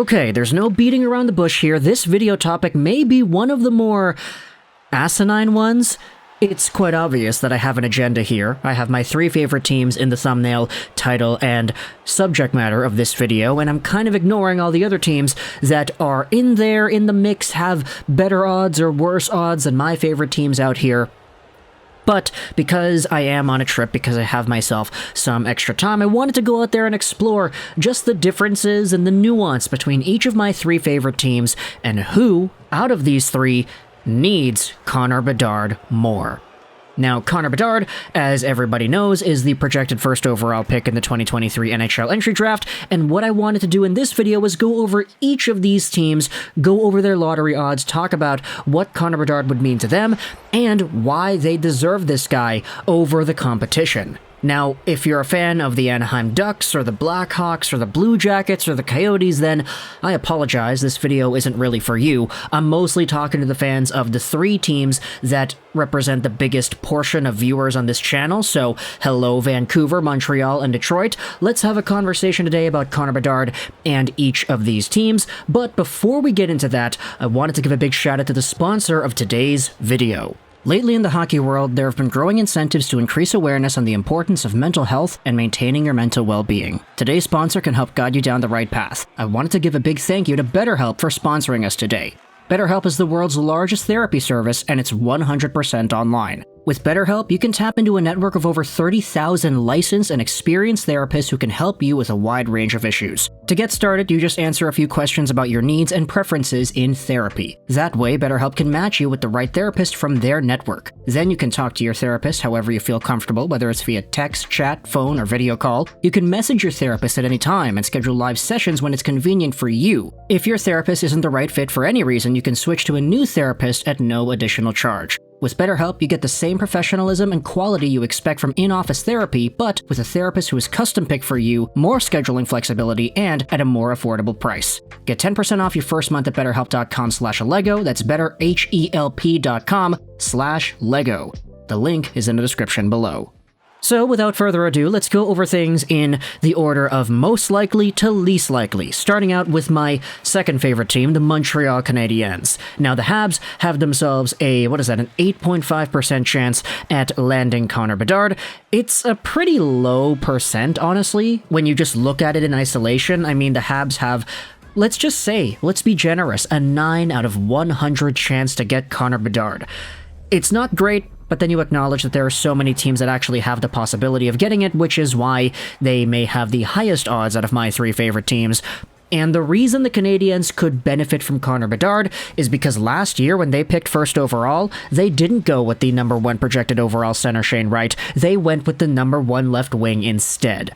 Okay, there's no beating around the bush here. This video topic may be one of the more asinine ones. It's quite obvious that I have an agenda here. I have my 3 favorite teams in the thumbnail, title, and subject matter of this video, and I'm kind of ignoring all the other teams that are in there in the mix, have better odds or worse odds than my favorite teams out here. But because I am on a trip, because I have myself some extra time, I wanted to go out there and explore just the differences and the nuance between each of my 3 favorite teams and who, out of these 3, needs Connor Bedard more. Now, Connor Bedard, as everybody knows, is the projected first overall pick in the 2023 NHL Entry Draft, and what I wanted to do in this video was go over each of these teams, go over their lottery odds, talk about what Connor Bedard would mean to them, and why they deserve this guy over the competition. Now, if you're a fan of the Anaheim Ducks, or the Blackhawks, or the Blue Jackets, or the Coyotes, then I apologize, this video isn't really for you. I'm mostly talking to the fans of the 3 teams that represent the biggest portion of viewers on this channel, so hello Vancouver, Montreal, and Detroit. Let's have a conversation today about Connor Bedard and each of these teams, but before we get into that, I wanted to give a big shout out to the sponsor of today's video. Lately in the hockey world, there have been growing incentives to increase awareness on the importance of mental health and maintaining your mental well-being. Today's sponsor can help guide you down the right path. I wanted to give a big thank you to BetterHelp for sponsoring us today. BetterHelp is the world's largest therapy service, and it's 100% online. With BetterHelp, you can tap into a network of over 30,000 licensed and experienced therapists who can help you with a wide range of issues. To get started, you just answer a few questions about your needs and preferences in therapy. That way, BetterHelp can match you with the right therapist from their network. Then you can talk to your therapist however you feel comfortable, whether it's via text, chat, phone, or video call. You can message your therapist at any time and schedule live sessions when it's convenient for you. If your therapist isn't the right fit for any reason, you can switch to a new therapist at no additional charge. With BetterHelp, you get the same professionalism and quality you expect from in-office therapy, but with a therapist who is custom-picked for you, more scheduling flexibility, and at a more affordable price. Get 10% off your first month at betterhelp.com/Lego. That's betterhelp.com/Lego. The link is in the description below. So, without further ado, let's go over things in the order of most likely to least likely, starting out with my second favorite team, the Montreal Canadiens. Now, the Habs have themselves an 8.5% chance at landing Connor Bedard. It's a pretty low percent, honestly, when you just look at it in isolation. I mean, the Habs have, let's be generous, a 9 out of 100 chance to get Connor Bedard. It's not great, but then you acknowledge that there are so many teams that actually have the possibility of getting it, which is why they may have the highest odds out of my 3 favorite teams. And the reason the Canadiens could benefit from Connor Bedard is because last year when they picked first overall, they didn't go with the number 1 projected overall center Shane Wright, they went with the number 1 left wing instead.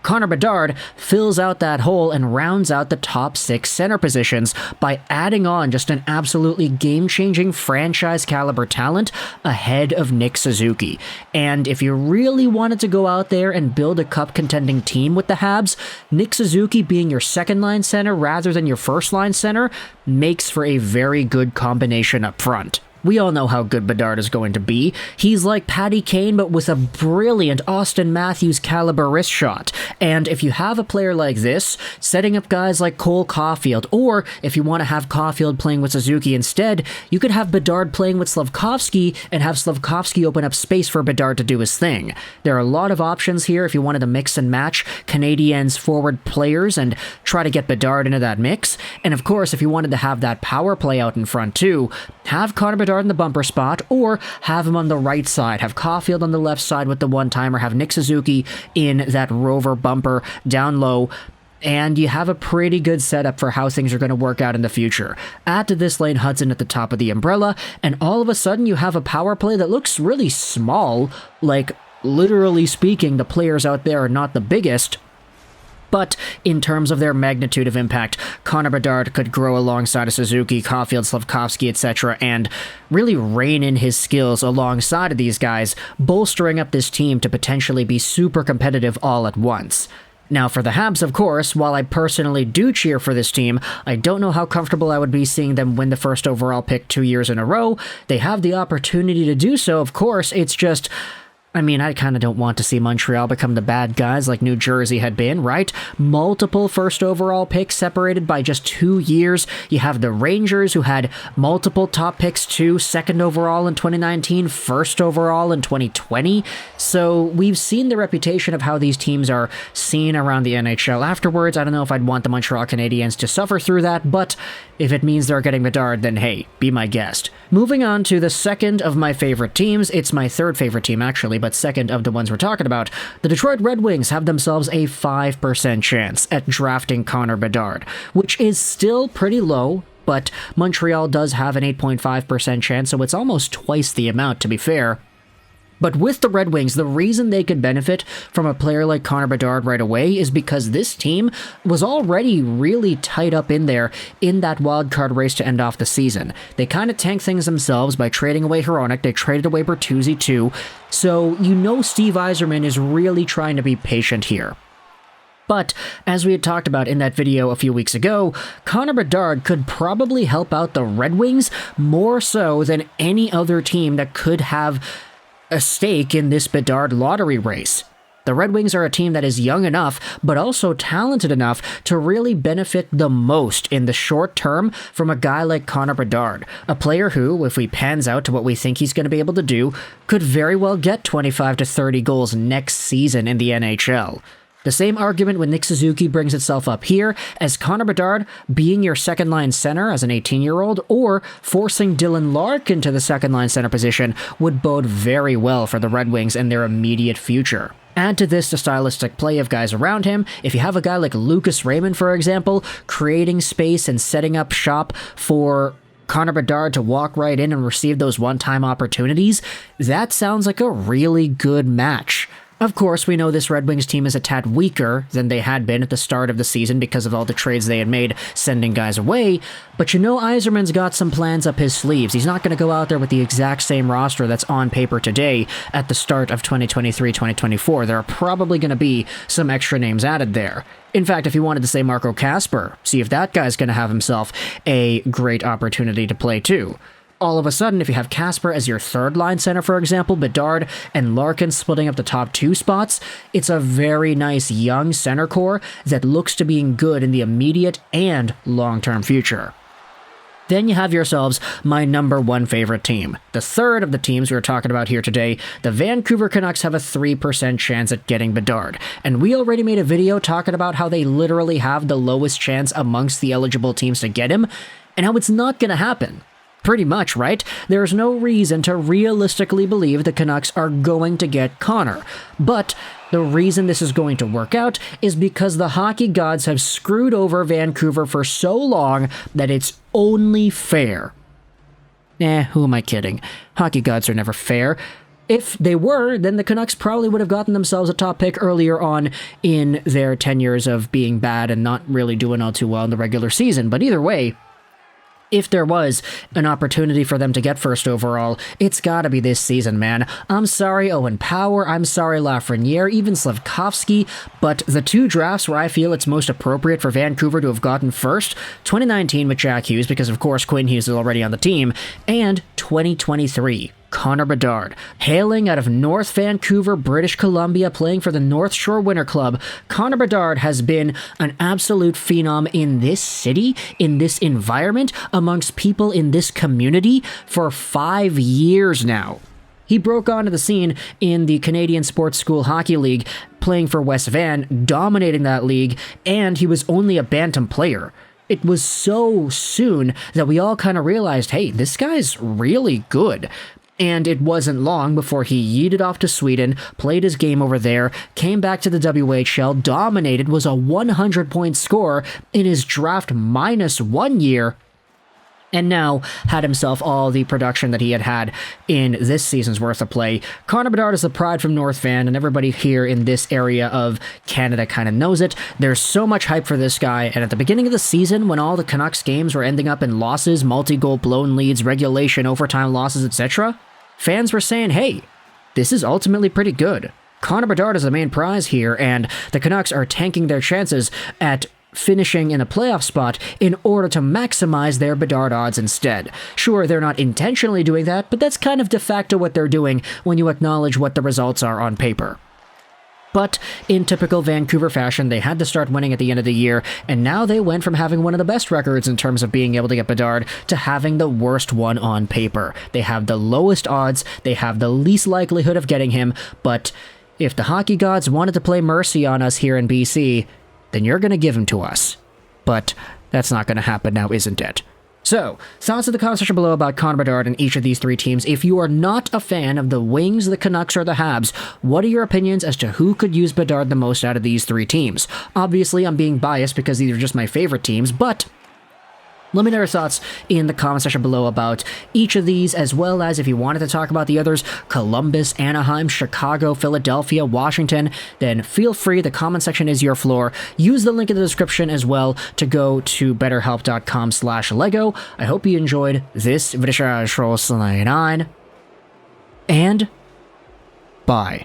Connor Bedard fills out that hole and rounds out the top 6 center positions by adding on just an absolutely game-changing franchise-caliber talent ahead of Nick Suzuki. And if you really wanted to go out there and build a cup-contending team with the Habs, Nick Suzuki being your second-line center rather than your first-line center makes for a very good combination up front. We all know how good Bedard is going to be. He's like Patty Kane, but with a brilliant Austin Matthews caliber wrist shot. And if you have a player like this, setting up guys like Cole Caulfield, or if you want to have Caulfield playing with Suzuki instead, you could have Bedard playing with Slafkovsky and have Slafkovsky open up space for Bedard to do his thing. There are a lot of options here if you wanted to mix and match Canadiens forward players and try to get Bedard into that mix. And of course, if you wanted to have that power play out in front too, have Connor Bedard in the bumper spot, or have him on the right side, have Caulfield on the left side with the one-timer, have Nick Suzuki in that rover bumper down low, and you have a pretty good setup for how things are going to work out in the future. Add to this Lane Hudson at the top of the umbrella, and all of a sudden you have a power play that looks really small, like literally speaking, the players out there are not the biggest, but in terms of their magnitude of impact, Connor Bedard could grow alongside of Suzuki, Caulfield, Slafkovsky, etc., and really rein in his skills alongside of these guys, bolstering up this team to potentially be super competitive all at once. Now, for the Habs, of course, while I personally do cheer for this team, I don't know how comfortable I would be seeing them win the first overall pick 2 years in a row. They have the opportunity to do so, of course, it's just I mean, I kind of don't want to see Montreal become the bad guys like New Jersey had been, right? Multiple first overall picks separated by just 2 years. You have the Rangers, who had multiple top picks too, second overall in 2019, first overall in 2020. So we've seen the reputation of how these teams are seen around the NHL afterwards. I don't know if I'd want the Montreal Canadiens to suffer through that, but if it means they're getting Bedard, then hey, be my guest. Moving on to the second of my favorite teams. It's my third favorite team, actually, but second of the ones we're talking about. The Detroit Red Wings have themselves a 5% chance at drafting Connor Bedard, which is still pretty low, but Montreal does have an 8.5% chance, so it's almost twice the amount, to be fair. But with the Red Wings, the reason they could benefit from a player like Connor Bedard right away is because this team was already really tight up in there in that wildcard race to end off the season. They kind of tanked things themselves by trading away Hronek. They traded away Bertuzzi too. So you know Steve Yzerman is really trying to be patient here. But, as we had talked about in that video a few weeks ago, Connor Bedard could probably help out the Red Wings more so than any other team that could have a stake in this Bedard lottery race. The Red Wings are a team that is young enough, but also talented enough to really benefit the most in the short term from a guy like Connor Bedard, a player who, if he pans out to what we think he's going to be able to do, could very well get 25 to 30 goals next season in the NHL. The same argument with Nick Suzuki brings itself up here, as Connor Bedard being your second-line center as an 18-year-old, or forcing Dylan Larkin to the second-line center position would bode very well for the Red Wings and their immediate future. Add to this the stylistic play of guys around him. If you have a guy like Lucas Raymond, for example, creating space and setting up shop for Connor Bedard to walk right in and receive those one-time opportunities, that sounds like a really good match. Of course, we know this Red Wings team is a tad weaker than they had been at the start of the season because of all the trades they had made sending guys away, but you know Yzerman's got some plans up his sleeves. He's not going to go out there with the exact same roster that's on paper today at the start of 2023-2024. There are probably going to be some extra names added there. In fact, if you wanted to say Marco Kasper, see if that guy's going to have himself a great opportunity to play too. All of a sudden, if you have Kasper as your third-line center, for example, Bedard and Larkin splitting up the top 2 spots, it's a very nice young center core that looks to being good in the immediate and long-term future. Then you have yourselves my number 1 favorite team. The third of the teams we're talking about here today, the Vancouver Canucks have a 3% chance at getting Bedard. And we already made a video talking about how they literally have the lowest chance amongst the eligible teams to get him, and how it's not going to happen. Pretty much, right? There's no reason to realistically believe the Canucks are going to get Connor. But the reason this is going to work out is because the hockey gods have screwed over Vancouver for so long that it's only fair. Who am I kidding? Hockey gods are never fair. If they were, then the Canucks probably would have gotten themselves a top pick earlier on in their tenures of being bad and not really doing all too well in the regular season. But either way, if there was an opportunity for them to get first overall, it's gotta be this season, man. I'm sorry Owen Power, I'm sorry Lafreniere, even Slavkovsky, but the 2 drafts where I feel it's most appropriate for Vancouver to have gotten first, 2019 with Jack Hughes, because of course Quinn Hughes is already on the team, and 2023. Connor Bedard, hailing out of North Vancouver, British Columbia, playing for the North Shore Winter Club, Connor Bedard has been an absolute phenom in this city, in this environment, amongst people in this community for 5 years now. He broke onto the scene in the Canadian Sports School Hockey League, playing for West Van, dominating that league, and he was only a bantam player. It was so soon that we all kind of realized, hey, this guy's really good. And it wasn't long before he yeeted off to Sweden, played his game over there, came back to the WHL, dominated, was a 100-point scorer in his draft -1 year, and now had himself all the production that he had had in this season's worth of play. Connor Bedard is the pride from North Van, and everybody here in this area of Canada kind of knows it. There's so much hype for this guy, and at the beginning of the season, when all the Canucks games were ending up in losses, multi-goal blown leads, regulation, overtime losses, etc., fans were saying, hey, this is ultimately pretty good. Connor Bedard is the main prize here, and the Canucks are tanking their chances at finishing in a playoff spot in order to maximize their Bedard odds instead. Sure, they're not intentionally doing that, but that's kind of de facto what they're doing when you acknowledge what the results are on paper. But in typical Vancouver fashion, they had to start winning at the end of the year, and now they went from having one of the best records in terms of being able to get Bedard to having the worst one on paper. They have the lowest odds, they have the least likelihood of getting him, but if the hockey gods wanted to play mercy on us here in BC, then you're going to give him to us. But that's not going to happen now, isn't it? So, thoughts in the comment section below about Connor Bedard and each of these three teams. If you are not a fan of the Wings, the Canucks, or the Habs, what are your opinions as to who could use Bedard the most out of these three teams? Obviously, I'm being biased because these are just my favorite teams, but let me know your thoughts in the comment section below about each of these, as well as if you wanted to talk about the others, Columbus, Anaheim, Chicago, Philadelphia, Washington, then feel free. The comment section is your floor. Use the link in the description as well to go to betterhelp.com/Lego. I hope you enjoyed this video, and bye.